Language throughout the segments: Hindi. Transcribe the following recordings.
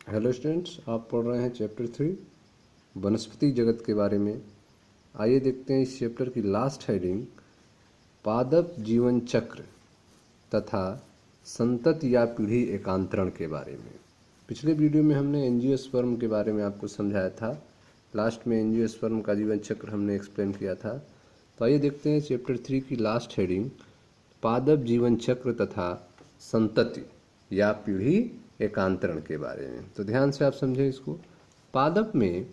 हेलो स्टूडेंट्स, आप पढ़ रहे हैं चैप्टर 3 वनस्पति जगत के बारे में। आइए देखते हैं इस चैप्टर की लास्ट हेडिंग पादप जीवन चक्र तथा संतति या पीढ़ी एकांतरण के बारे में। पिछले वीडियो में हमने एंजियोस्पर्म के बारे में आपको समझाया था। लास्ट में एंजियोस्पर्म का जीवन चक्र हमने एक्सप्लेन किया था। तो आइए देखते हैं चैप्टर 3 की लास्ट हेडिंग पादप जीवन चक्र तथा संतति या पीढ़ी एकांतरण के बारे में। तो ध्यान से आप समझें इसको। पादप में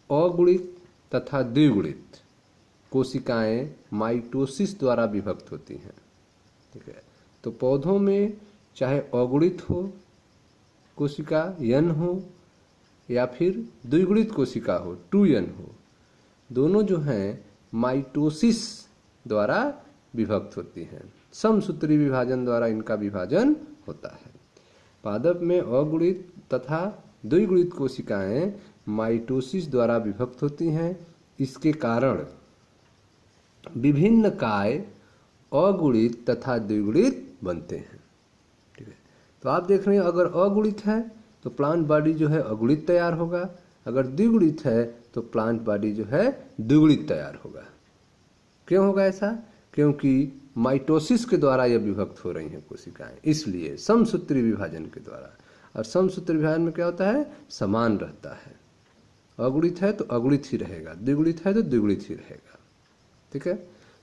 अगुणित तथा द्विगुणित कोशिकाएं माइटोसिस द्वारा विभक्त होती हैं। ठीक है, तो पौधों में चाहे अगुणित हो कोशिका यन हो या फिर द्विगुणित कोशिका हो 2n हो, दोनों जो हैं माइटोसिस द्वारा विभक्त होती हैं। समसूत्री विभाजन द्वारा इनका विभाजन होता है। पादप में अगुणित तथा द्विगुणित कोशिकाएं माइटोसिस द्वारा विभक्त होती हैं। इसके कारण विभिन्न काय अगुणित तथा द्विगुणित बनते हैं। ठीक है, तो आप देख रहे हैं अगर अगुणित है तो प्लांट बॉडी जो है अगुणित तैयार होगा, अगर द्विगुणित है तो प्लांट बॉडी जो है द्विगुणित तैयार होगा। क्यों होगा ऐसा? क्योंकि माइटोसिस के द्वारा यह विभक्त हो रही हैं कोशिकाएं, इसलिए समसूत्री विभाजन के द्वारा। और समसूत्री विभाजन में क्या होता है? समान रहता है। अगुणित है तो अगुणित ही रहेगा, द्विगुणित है तो द्विगुणित ही रहेगा। ठीक है,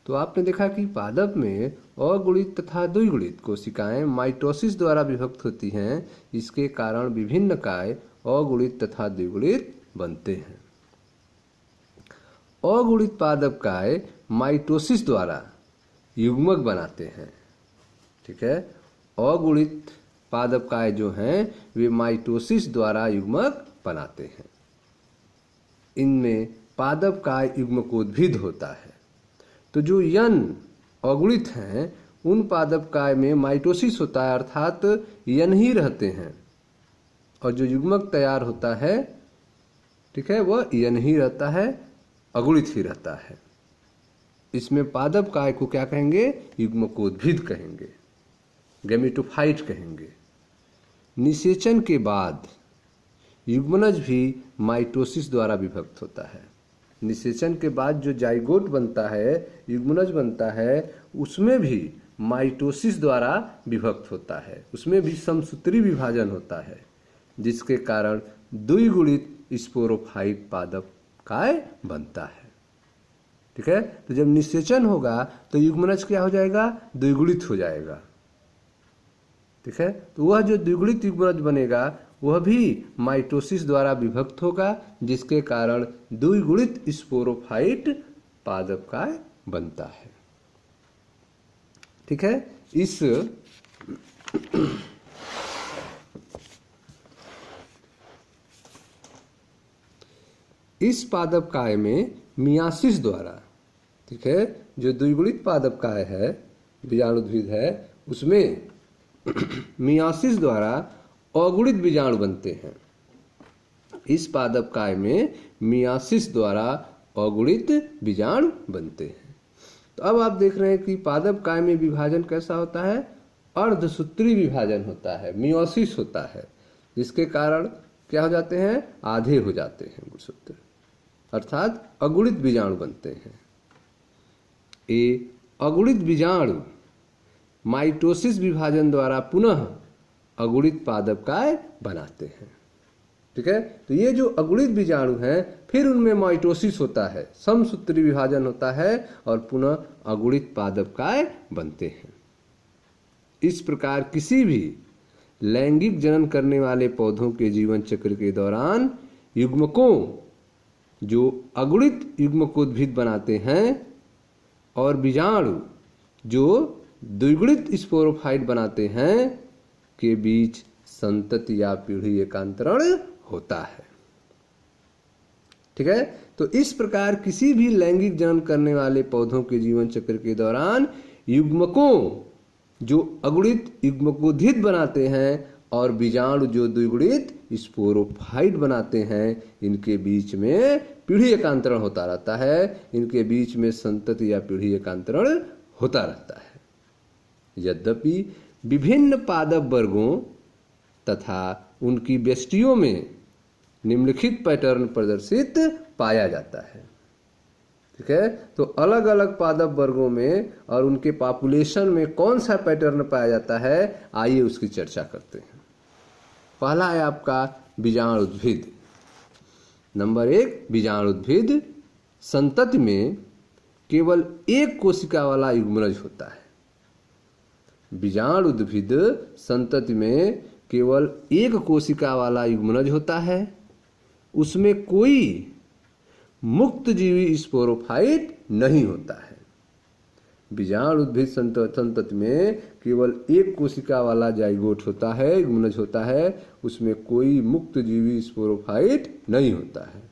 तो आपने देखा कि पादप में अगुणित तथा द्विगुणित कोशिकाएं माइटोसिस द्वारा विभक्त होती हैं। इसके कारण विभिन्न काय अगुणित तथा द्विगुणित बनते हैं। अगुणित पादप काय माइटोसिस द्वारा युग्मक बनाते हैं। ठीक है, अगुणित पादप काय जो हैं वे माइटोसिस द्वारा युग्मक बनाते हैं। इनमें पादप काय युग्मकोद्भिद होता है। तो जो यन अगुणित हैं उन पादप काय में माइटोसिस होता है, अर्थात यन ही रहते हैं, और जो युग्मक तैयार होता है, ठीक है, वह यन ही रहता है, अगुणित ही रहता है। इसमें पादप काय को क्या कहेंगे? युग्मकोद्भिद कहेंगे, गैमेटोफाइट कहेंगे। निषेचन के बाद युग्मनज भी माइटोसिस द्वारा विभक्त होता है। निषेचन के बाद जो जाइगोट बनता है, युग्मनज बनता है, उसमें भी माइटोसिस द्वारा विभक्त होता है, उसमें भी समसूत्री विभाजन होता है, जिसके कारण द्विगुणित स्पोरोफाइट पादप काय बनता है। ठीक है, तो जब निषेचन होगा तो युग्मनज क्या हो जाएगा? द्विगुणित हो जाएगा। ठीक है, तो वह जो द्विगुणित युग्मनज बनेगा वह भी माइटोसिस द्वारा विभक्त होगा, जिसके कारण द्विगुणित स्पोरोफाइट पादप काय बनता है। ठीक है, इस पादप काय में मियासिस द्वारा, ठीक है, जो द्विगुणित पादप काय है, बीजाणुद्भिद है, उसमें मियासिस द्वारा अगुणित बीजाणु बनते हैं। इस पादप काय में मियासिस द्वारा अगुणित बीजाणु बनते हैं। तो अब आप देख रहे हैं कि पादप काय में विभाजन कैसा होता है? अर्धसूत्री विभाजन होता है, मियोसिस होता है, जिसके कारण क्या हो जाते हैं? आधे हो जाते हैं गुणसूत्र, अर्थात अगुणित बीजाणु बनते हैं। ये अगुणित बीजाणु माइटोसिस विभाजन द्वारा पुनः अगुणित पादप काय बनाते हैं। ठीक है, तो ये जो अगुणित बीजाणु हैं फिर उनमें माइटोसिस होता है, समसूत्री विभाजन होता है और पुनः अगुणित पादप काय बनते हैं। इस प्रकार किसी भी लैंगिक जनन करने वाले पौधों के जीवन चक्र के दौरान युग्मकों जो अगुणित युग्मकोद्भिद बनाते हैं और बीजाणु जो द्विगुणित स्पोरोफाइट बनाते हैं के बीच संतति या पीढ़ी एकांतरण होता है। ठीक है, तो इस प्रकार किसी भी लैंगिक जनन करने वाले पौधों के जीवन चक्र के दौरान युग्मकों जो अगुणित युग्मकोद्भिद बनाते हैं और बीजाणु जो द्विगुणित स्पोरोफाइट बनाते हैं, इनके बीच में पीढ़ी एकांतरण होता रहता है। इनके बीच में संतति या पीढ़ी एकांतरण होता रहता है। यद्यपि विभिन्न पादप वर्गों तथा उनकी व्यष्टियों में निम्नलिखित पैटर्न प्रदर्शित पाया जाता है। ठीक है, तो अलग अलग पादप वर्गों में और उनके पॉपुलेशन में कौन सा पैटर्न पाया जाता है, आइए उसकी चर्चा करते हैं। पहला है आपका बीजाणुद्भिद। नंबर 1, बीजाणुद्भिद संतति में केवल एक कोशिका वाला युग्मनज होता है। बीजाणुद्भिद संतति में केवल एक कोशिका वाला युग्मनज होता है। उसमें कोई मुक्त जीवी स्पोरोफाइट नहीं होता है। बीजाणुद्भिद संतति में केवल एक कोशिका वाला जाइगोट होता है, युग्मनज होता है। उसमें कोई मुक्त जीवी स्पोरोफाइट नहीं होता है।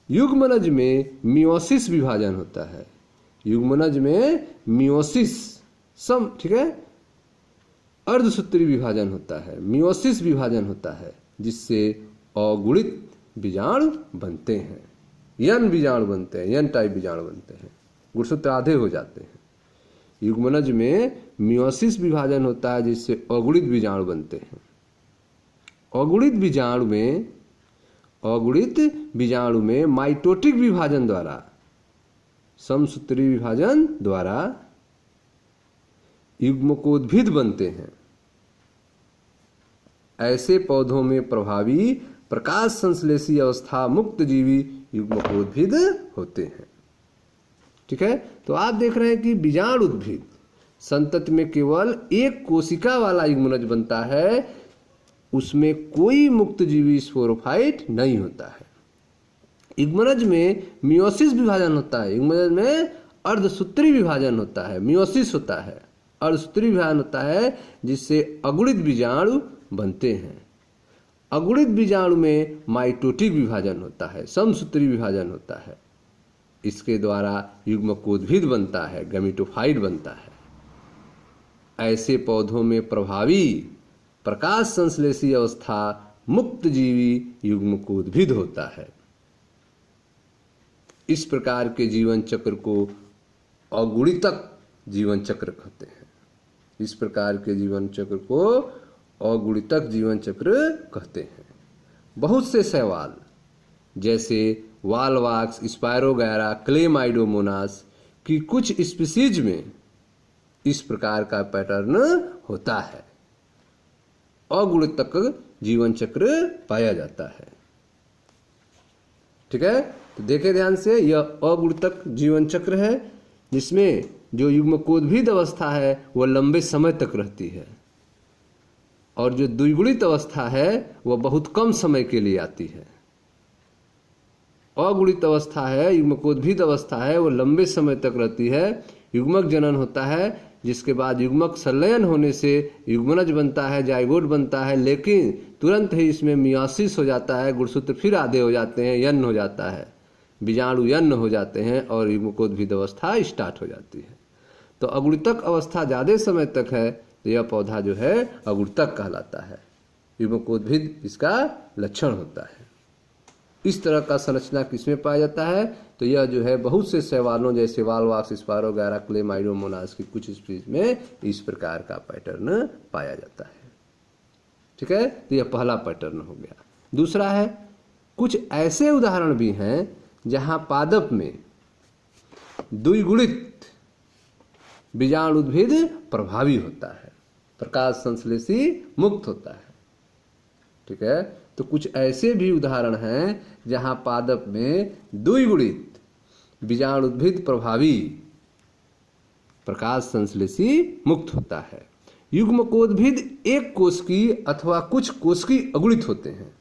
युग्मनज में मियोसिस विभाजन होता है। युग्मनज में मियोसिस ठीक है, अर्धसूत्री विभाजन होता है, मियोसिस विभाजन होता है, जिससे अगुणित बीजाणु बनते हैं, यन बीजाणु बनते हैं, यन टाइप बीजाणु बनते हैं, गुणसूत्र आधे हो जाते हैं। युग्मनज में मियोसिस विभाजन होता है, जिससे अगुणित बीजाणु बनते हैं। अगुणित बीजाणु में माइटोटिक विभाजन द्वारा, समसूत्री विभाजन द्वारा युग्मकोद्भिद बनते हैं। ऐसे पौधों में प्रभावी प्रकाश संश्लेषी अवस्था मुक्त जीवी युग्मकोद्भिद होते हैं। ठीक है, तो आप देख रहे हैं कि बीजाणुद्भिद संतति में केवल एक कोशिका वाला युग्मनज बनता है। उसमें कोई मुक्त जीवी स्पोरोफाइट नहीं होता है। युग्मनज में मियोसिस विभाजन होता है। युग्मनज में अर्धसूत्री विभाजन होता है, मियोसिस होता है, अर्धसूत्री विभाजन होता है, जिससे अगुणित बीजाणु बनते हैं। अगुणित बीजाणु में माइटोटिक विभाजन होता है, समसूत्री विभाजन होता है। इसके द्वारा युग्मकोद्भिद बनता है, गैमेटोफाइट बनता है। ऐसे पौधों में प्रभावी प्रकाश संश्लेषी अवस्था मुक्त जीवी युग्मकोद्भिद होता है। इस प्रकार के जीवन चक्र को अगुणितक जीवन चक्र कहते हैं। इस प्रकार के जीवन चक्र को अगुणितक जीवन चक्र कहते हैं। बहुत से शैवाल जैसे वालवाक्स, स्पायरोगैरा, क्लेमाइडोमोनास की कुछ स्पीसीज में इस प्रकार का पैटर्न होता है। अगुणितक जीवन चक्र पाया जाता है। ठीक है, तो देखें ध्यान से, यह अगुणितक जीवन चक्र है, जिसमें जो युग्मकोद्भिद अवस्था है वह लंबे समय तक रहती है, और जो द्विगुणित अवस्था है वह बहुत कम समय के लिए आती है। अगुणित अवस्था है, युग्मकोद्भिद अवस्था है, वो लंबे समय तक रहती है। युग्मक जनन होता है, जिसके बाद युग्मक संलयन होने से युग्मनज बनता है, जाइगोट बनता है, लेकिन तुरंत ही इसमें मियोसिस हो जाता है, गुणसूत्र फिर आधे हो जाते हैं, यन्न हो जाता है, बीजाणु यन्न हो जाते हैं और युग्मकोद्भिद अवस्था स्टार्ट हो जाती है। तो अगुणितक अवस्था ज़्यादा समय तक है तो यह पौधा जो है अगुणितक कहलाता है। युग्मकोद्भिद इसका लक्षण होता है। इस तरह का संरचना किसमें पाया जाता है, तो यह जो है बहुत से शैवालों जैसे वालवाक्स, स्पायरोगैरा, क्लेमाइडोमोनास की कुछ स्पीशीज में इस प्रकार का पैटर्न पाया जाता है। ठीक है, तो यह पहला पैटर्न हो गया। दूसरा है, कुछ ऐसे उदाहरण भी हैं जहां पादप में द्विगुणित बीजाणुद्भिद प्रभावी होता है, प्रकाश संश्लेषी मुक्त होता है। ठीक है, तो कुछ ऐसे भी उदाहरण हैं जहां पादप में द्विगुणित बीजाणुद्भिद प्रभावी प्रकाश संश्लेषी मुक्त होता है। युग्मकोद्भिद एक कोशिकीय अथवा कुछ कोशिकीय अगुणित होते हैं।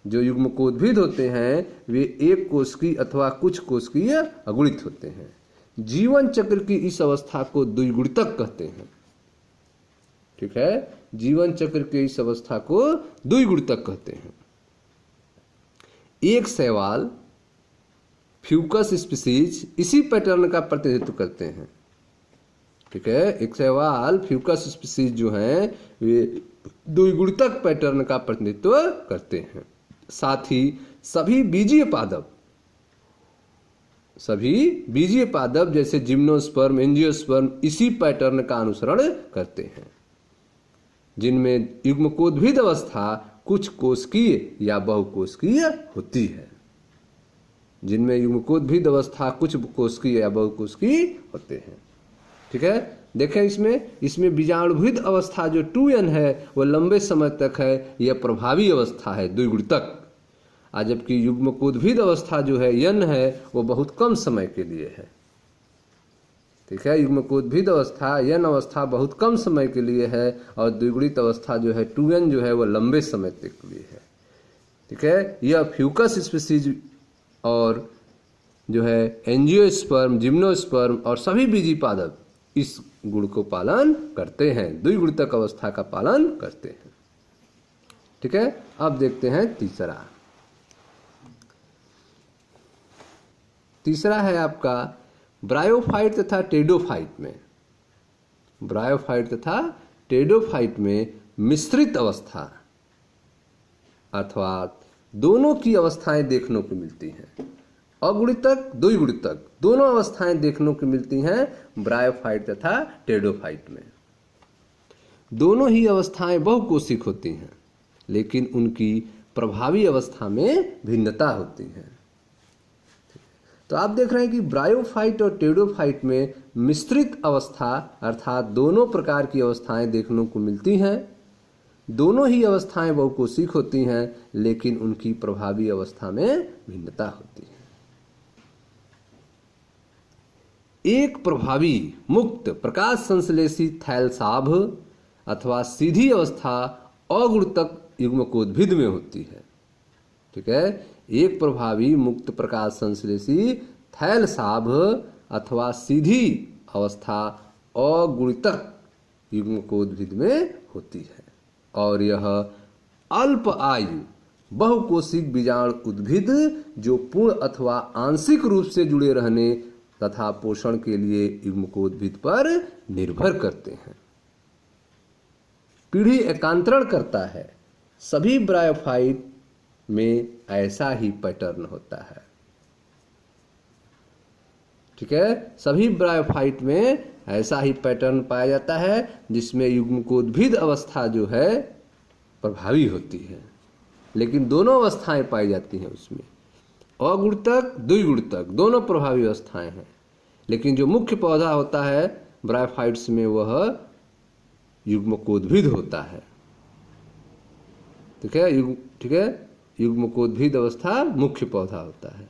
जो युग्मकोद्भिद होते हैं वे एक कोशिकीय अथवा कुछ कोशिकीय अगुणित होते हैं। जीवन चक्र की इस अवस्था को द्विगुणितक कहते हैं। ठीक है, जीवन चक्र के इस अवस्था को द्विगुणितक कहते हैं। एक शैवाल फ्यूकस स्पीसीज इसी पैटर्न का प्रतिनिधित्व करते हैं। ठीक है, एक शैवाल फ्यूकस स्पीसीज जो हैं वे द्विगुणितक पैटर्न का प्रतिनिधित्व करते हैं। साथ ही सभी बीजीय पादप जैसे जिम्नोस्पर्म, एंजियोस्पर्म इसी पैटर्न का अनुसरण करते हैं। जिनमें युग्मकोद्भिद अवस्था कुछ कोशिकीय या बहुकोशिकीय होती है। जिनमें युग्मकोद्भिद अवस्था कुछ कोशिकीय या बहुकोशिकीय होते हैं। ठीक है, देखें इसमें बीजाणुभिद अवस्था जो 2n है वो लंबे समय तक है, यह प्रभावी अवस्था है द्विगुणितक। जबकि युग्मकोद्भिद अवस्था जो है n है वो बहुत कम समय के लिए है। ठीक है, युग्मकोद्भिद अवस्था n अवस्था बहुत कम समय के लिए है और द्विगुणित अवस्था जो है 2n जो है वो लंबे समय तक के लिए है। ठीक है, यह फ्यूकस स्पीसीज और जो है एंजियोस्पर्म, जिम्नोस्पर्म और सभी बीजी पादप इस गुण को पालन करते हैं, द्विगुणितक अवस्था का पालन करते हैं। ठीक है, अब देखते हैं तीसरा है आपका ब्रायोफाइट तथा टेडोफाइट में। ब्रायोफाइट तथा टेडोफाइट में मिश्रित अवस्था अर्थात दोनों की अवस्थाएं देखने को मिलती हैं। अगुणितक द्विगुणितक दोनों अवस्थाएं देखने को मिलती हैं ब्रायोफाइट तथा टेडोफाइट में। दोनों ही अवस्थाएं बहुकोशिक होती हैं, लेकिन उनकी प्रभावी अवस्था में भिन्नता होती है। तो आप देख रहे हैं कि ब्रायोफाइट और टेडोफाइट में मिश्रित अवस्था अर्थात दोनों प्रकार की अवस्थाएं देखने को मिलती हैं। दोनों ही अवस्थाएं बहुकोशिक होती हैं, लेकिन उनकी प्रभावी अवस्था में भिन्नता होती है। एक प्रभावी मुक्त प्रकाश संश्लेषी थैलसाभ अथवा सीधी अवस्था अगुणितक युग्मकोद्भिद में होती है। ठीक है, एक प्रभावी मुक्त प्रकाश संश्लेषी थैलसाभ अथवा सीधी अवस्था अगुणितक युग्मकोद्भिद में होती है और यह अल्प आयु बहुकोशिक बीजाणु उद्भिद जो पूर्ण अथवा आंशिक रूप से जुड़े रहने तथा पोषण के लिए युग्मकोद्भिद पर निर्भर करते हैं। पीढ़ी एकांतरण करता है। सभी ब्रायोफाइट में ऐसा ही पैटर्न होता है। ठीक है, सभी ब्रायोफाइट में ऐसा ही पैटर्न पाया जाता है जिसमें युग्मकोद्भिद अवस्था जो है प्रभावी होती है, लेकिन दोनों अवस्थाएं पाई जाती हैं उसमें। अगुणितक द्विगुणितक दोनों प्रभावी अवस्थाएं हैं, लेकिन जो मुख्य पौधा होता है ब्रायोफाइट्स में वह युग्मकोद्भिद होता है। ठीक है, युग्मकोद्भिद अवस्था मुख्य पौधा होता है।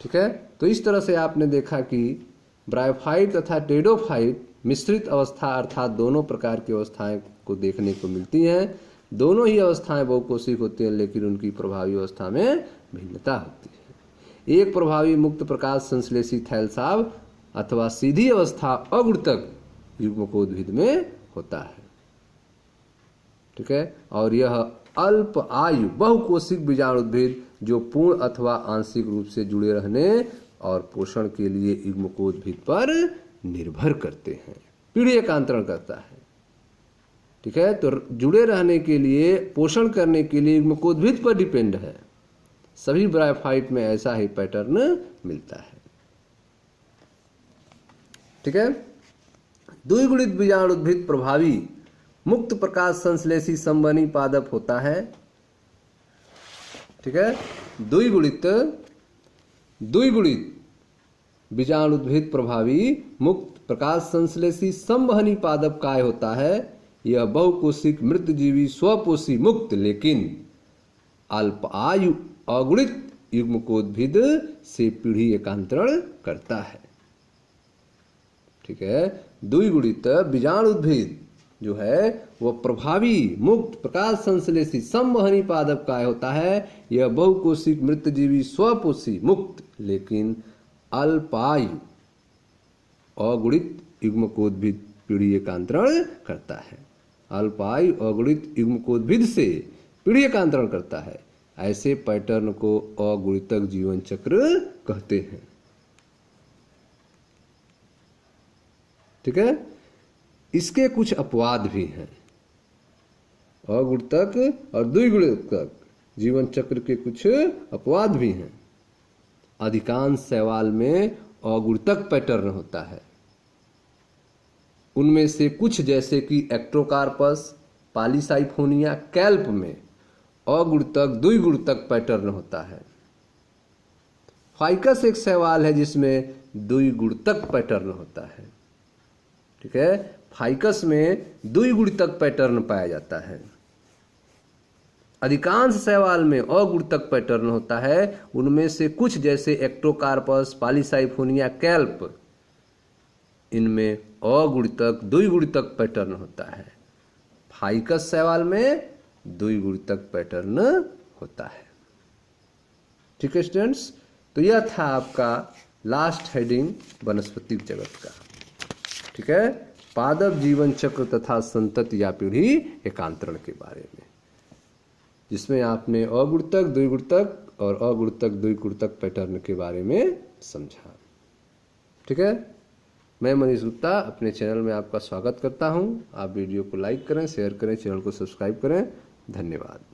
ठीक है, तो इस तरह से आपने देखा कि ब्रायोफाइट तथा टेडोफाइट मिश्रित अवस्था अर्थात दोनों प्रकार की अवस्थाएं को देखने को मिलती हैं। दोनों ही अवस्थाएं बहुकोशिक होती हैं, लेकिन उनकी प्रभावी अवस्था में भिन्नता होती है। एक प्रभावी मुक्त प्रकाश संश्लेषी थैलसाभ अथवा सीधी अवस्था अगुणितक युग्मकोद्भिद में होता है। ठीक है, और यह अल्प आयु बहुकोशिक बीजाणुद्भिद जो पूर्ण अथवा आंशिक रूप से जुड़े रहने और पोषण के लिए युग्मकोद्भिद पर निर्भर करते हैं। पीढ़ी एकांतरण करता है। ठीक है, तो जुड़े रहने के लिए पोषण करने के लिए युग्मकोद्भिद पर डिपेंड है। सभी ब्रायोफाइट में ऐसा ही पैटर्न मिलता है। ठीक है, द्विगुणित बीजाणुद्भिद प्रभावी मुक्त प्रकाश संश्लेषी संवहनी पादप होता है। ठीक है, द्विगुणित बीजाणुद्भिद प्रभावी मुक्त प्रकाश संश्लेषी संवहनी पादप काय होता है। यह बहुकोशिक मृतजीवी स्वपोषी मुक्त लेकिन अल्प आयु अगुणित युग्मकोद्भिद से पीढ़ी एकांतरण करता है। ठीक है, द्विगुणित बीजाणुद्भिद जो है वह प्रभावी मुक्त प्रकाश संश्लेषी संवहनी पादप काय होता है। यह बहुकोशिक मृतजीवी स्वपोषी मुक्त लेकिन अल्पायु अगुणित युग्मकोद्भिद पीढ़ी एकांतरण करता है। अल्पायु अगुणित युग्मकोद्भिद से पीढ़ी एकांतरण करता है। ऐसे पैटर्न को अगुणितक जीवन चक्र कहते हैं। ठीक है, इसके कुछ अपवाद भी हैं। अगुणितक और द्विगुणितक जीवन चक्र के कुछ अपवाद भी हैं। अधिकांश शैवाल में अगुणितक पैटर्न होता है। उनमें से कुछ जैसे कि एक्ट्रोकार्पस, पॉलीसाइफोनिया, कैल्प में अगुणतक द्विगुणतक पैटर्न होता है। फाइकस एक शैवाल है जिसमें द्विगुणतक पैटर्न होता है। ठीक है, फाइकस में द्विगुणतक पैटर्न पाया जाता है। अधिकांश शैवाल में अगुणतक पैटर्न होता है। उनमें से कुछ जैसे एक्ट्रोकार्पस, पॉलीसाइफोनिया, कैल्प, इनमें अगुणतक द्विगुणतक पैटर्न होता है। फाइकस शैवाल में द्विगुणतक पैटर्न होता है। ठीक है स्टूडेंट्स, तो यह था आपका लास्ट हेडिंग वनस्पतिक जगत का। ठीक है, पादप जीवन चक्र तथा संतति या पीढ़ी एकांतरण के बारे में, जिसमें आपने अगुणतक, द्विगुणतक और अगुणतक द्विगुणतक पैटर्न के बारे में समझा। ठीक है, मैं मनीष गुप्ता अपने चैनल में आपका स्वागत करता हूं। आप वीडियो को लाइक करें, शेयर करें, चैनल को सब्सक्राइब करें। धन्यवाद।